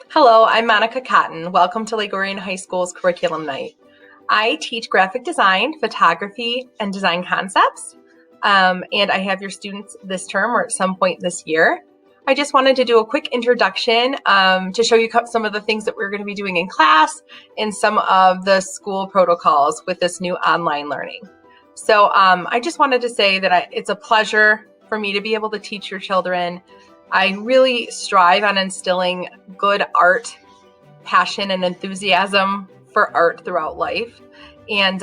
Hello, I'm Monica Cotton. Welcome to Lake Orion High School's Curriculum Night. I teach graphic design, photography, and design concepts, and I have your students this term or at some point this year. I just wanted to do a quick introduction to show you some of the things that we're going to be doing in class and some of the school protocols with this new online learning. So I just wanted to say that it's a pleasure for me to be able to teach your children. I really strive on instilling good art, passion, and enthusiasm for art throughout life. And,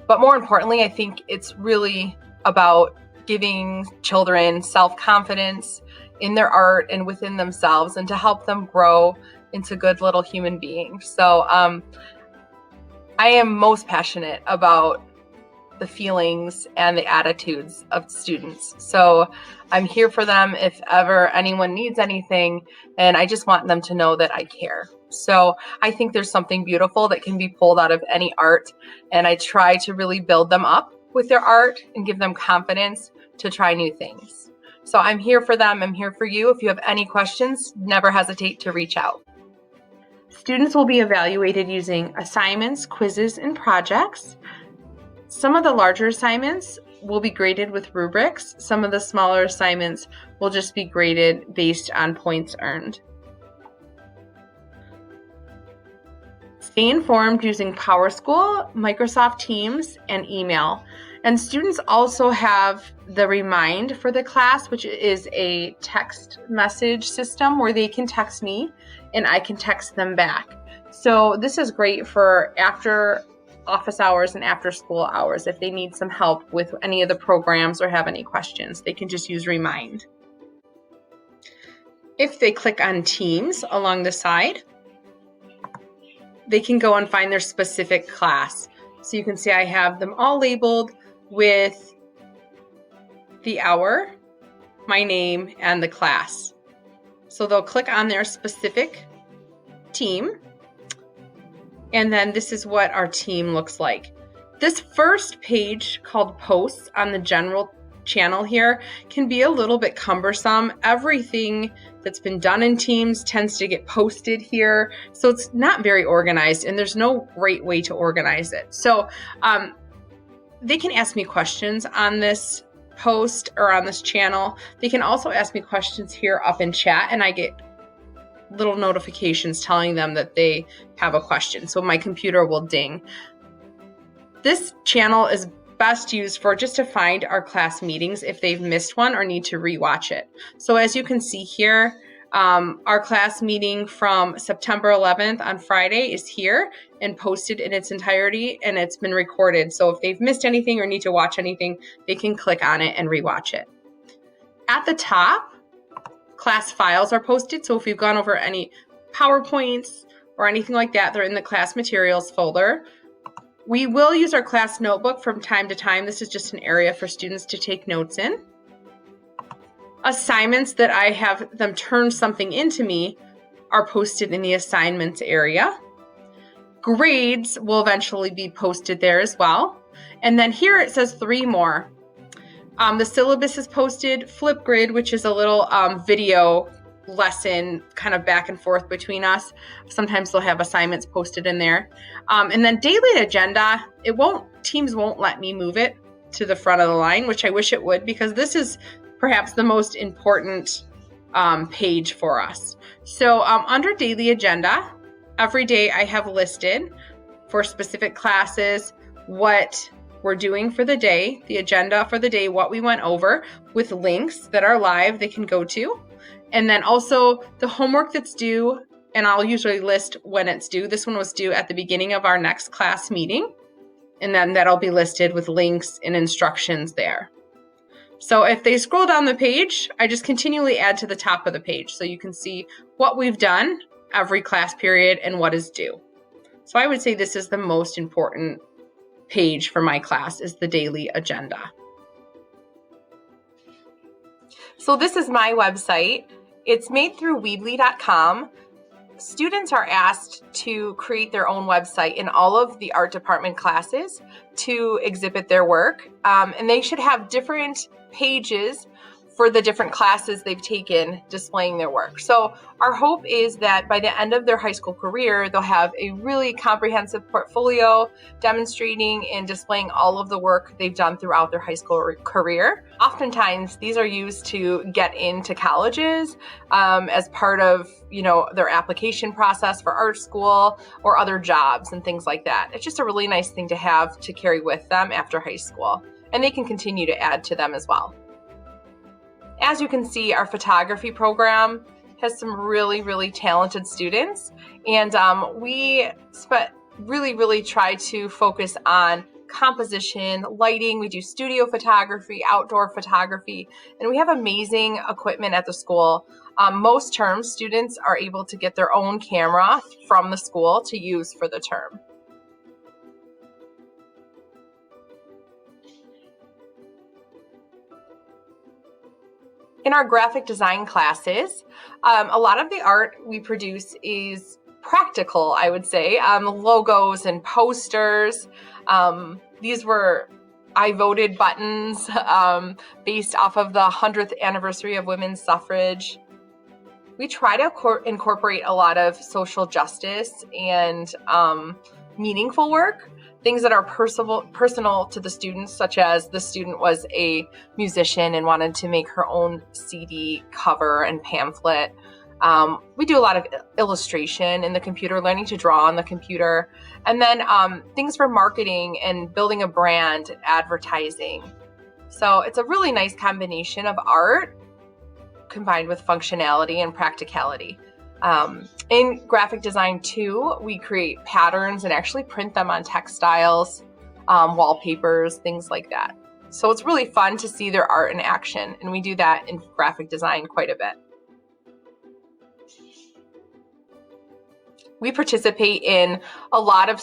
but more importantly, I think it's really about giving children self-confidence in their art and within themselves, and to help them grow into good little human beings. So I am most passionate about the feelings and the attitudes of students. So I'm here for them if ever anyone needs anything, and I just want them to know that I care. So I think there's something beautiful that can be pulled out of any art, and I try to really build them up with their art and give them confidence to try new things. So I'm here for them. I'm here for you. If you have any questions, never hesitate to reach out. Students will be evaluated using assignments, quizzes, and projects. Some of the larger assignments will be graded with rubrics. Some of the smaller assignments will just be graded based on points earned. Stay informed using PowerSchool, Microsoft Teams, and email. And students also have the Remind for the class, which is a text message system where they can text me and I can text them back. So this is great for after office hours and after school hours. If they need some help with any of the programs or have any questions, they can just use Remind. If they click on Teams along the side, they can go and find their specific class. So you can see I have them all labeled with the hour, my name, and the class. So they'll click on their specific team. And then this is what our team looks like. This first page called Posts on the general channel here can be a little bit cumbersome. Everything that's been done in Teams tends to get posted here. So it's not very organized, and there's no great way to organize it. So they can ask me questions on this post or on this channel. They can also ask me questions here up in chat, and I get little notifications telling them that they have a question. So my computer will ding. This channel is best used for just to find our class meetings if they've missed one or need to rewatch it. So as you can see here, our class meeting from September 11th on Friday is here and posted in its entirety, and it's been recorded. So if they've missed anything or need to watch anything, they can click on it and rewatch it. At the top, class files are posted. So if you've gone over any PowerPoints or anything like that, they're in the class materials folder. We will use our class notebook from time to time. This is just an area for students to take notes in. Assignments that I have them turn something into me are posted in the assignments area. Grades will eventually be posted there as well. And then here it says 3 more. The syllabus is posted, Flipgrid, which is a little video lesson kind of back and forth between us. Sometimes they'll have assignments posted in there. And then daily agenda, Teams won't let me move it to the front of the line, which I wish it would, because this is perhaps the most important page for us. So under daily agenda, every day I have listed for specific classes what we're doing for the day, the agenda for the day, what we went over, with links that are live they can go to. And then also the homework that's due, and I'll usually list when it's due. This one was due at the beginning of our next class meeting, and then that'll be listed with links and instructions there. So if they scroll down the page, I just continually add to the top of the page so you can see what we've done every class period and what is due. So I would say this is the most important page for my class, is the daily agenda. So this is my website. It's made through Weebly.com. Students are asked to create their own website in all of the art department classes to exhibit their work. And they should have different pages for the different classes they've taken, displaying their work. So our hope is that by the end of their high school career, they'll have a really comprehensive portfolio demonstrating and displaying all of the work they've done throughout their high school career. Oftentimes, these are used to get into colleges as part of, their application process for art school or other jobs and things like that. It's just a really nice thing to have to carry with them after high school, and they can continue to add to them as well. As you can see, our photography program has some really, really talented students, and we really try to focus on composition, lighting. We do studio photography, outdoor photography, and we have amazing equipment at the school. Most terms, students are able to get their own camera from the school to use for the term. In our graphic design classes, a lot of the art we produce is practical, I would say. Logos and posters. These were I voted buttons based off of the 100th anniversary of women's suffrage. We try to incorporate a lot of social justice and meaningful work. Things that are personal to the students, such as the student was a musician and wanted to make her own CD cover and pamphlet. We do a lot of illustration in the computer, learning to draw on the computer, and then things for marketing and building a brand, advertising. So it's a really nice combination of art combined with functionality and practicality. In graphic design too, we create patterns and actually print them on textiles, wallpapers, things like that. So it's really fun to see their art in action, and we do that in graphic design quite a bit. We participate in a lot of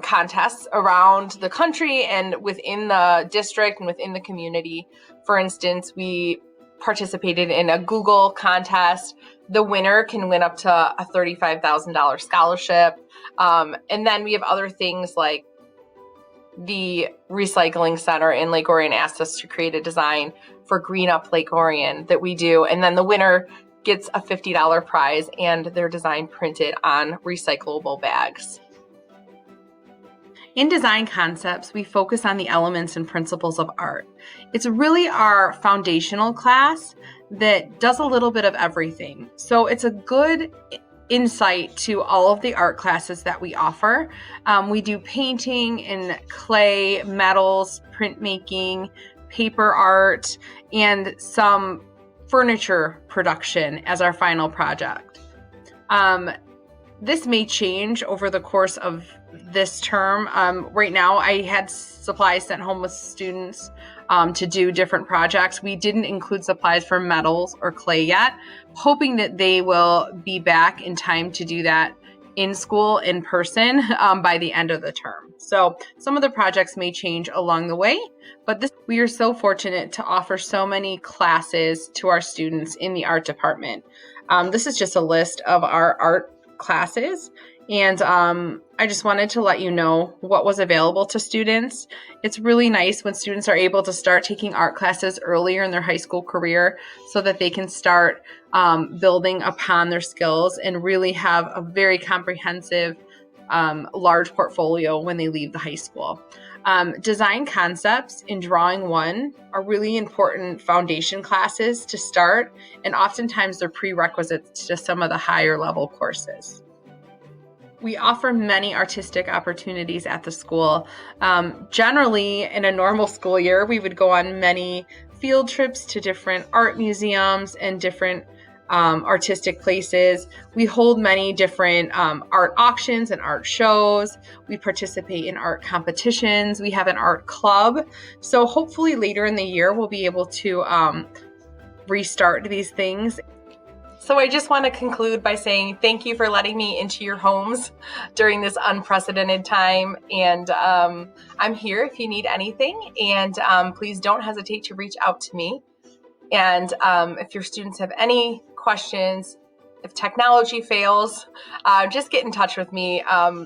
contests around the country and within the district and within the community. For instance, we participated in a Google contest. The winner can win up to a $35,000 scholarship. And then we have other things like the recycling center in Lake Orion asked us to create a design for Green Up Lake Orion that we do. And then the winner gets a $50 prize and their design printed on recyclable bags. In design concepts, we focus on the elements and principles of art. It's really our foundational class that does a little bit of everything. So it's a good insight to all of the art classes that we offer. We do painting in clay, metals, printmaking, paper art, and some furniture production as our final project. This may change over the course of this term. Right now, I had supplies sent home with students to do different projects. We didn't include supplies for metals or clay yet, hoping that they will be back in time to do that in school, in person, by the end of the term. So some of the projects may change along the way, but we are so fortunate to offer so many classes to our students in the art department. This is just a list of our art classes, and I just wanted to let you know what was available to students. It's really nice when students are able to start taking art classes earlier in their high school career so that they can start building upon their skills and really have a very comprehensive, large portfolio when they leave the high school. Design concepts in Drawing 1 are really important foundation classes to start, and oftentimes they're prerequisites to some of the higher level courses. We offer many artistic opportunities at the school. Generally, in a normal school year, we would go on many field trips to different art museums and different artistic places. We hold many different art auctions and art shows. We participate in art competitions. We have an art club. So hopefully later in the year, we'll be able to restart these things. So I just want to conclude by saying thank you for letting me into your homes during this unprecedented time. And I'm here if you need anything. And please don't hesitate to reach out to me. And if your students have any questions, if technology fails, just get in touch with me.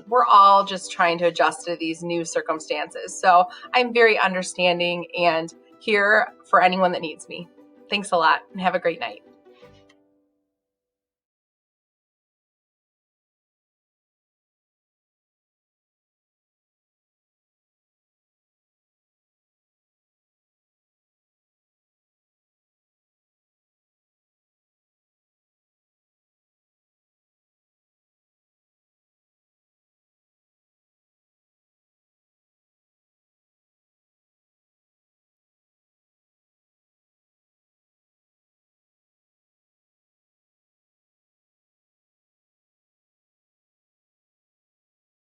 We're all just trying to adjust to these new circumstances. So I'm very understanding and here for anyone that needs me. Thanks a lot and have a great night.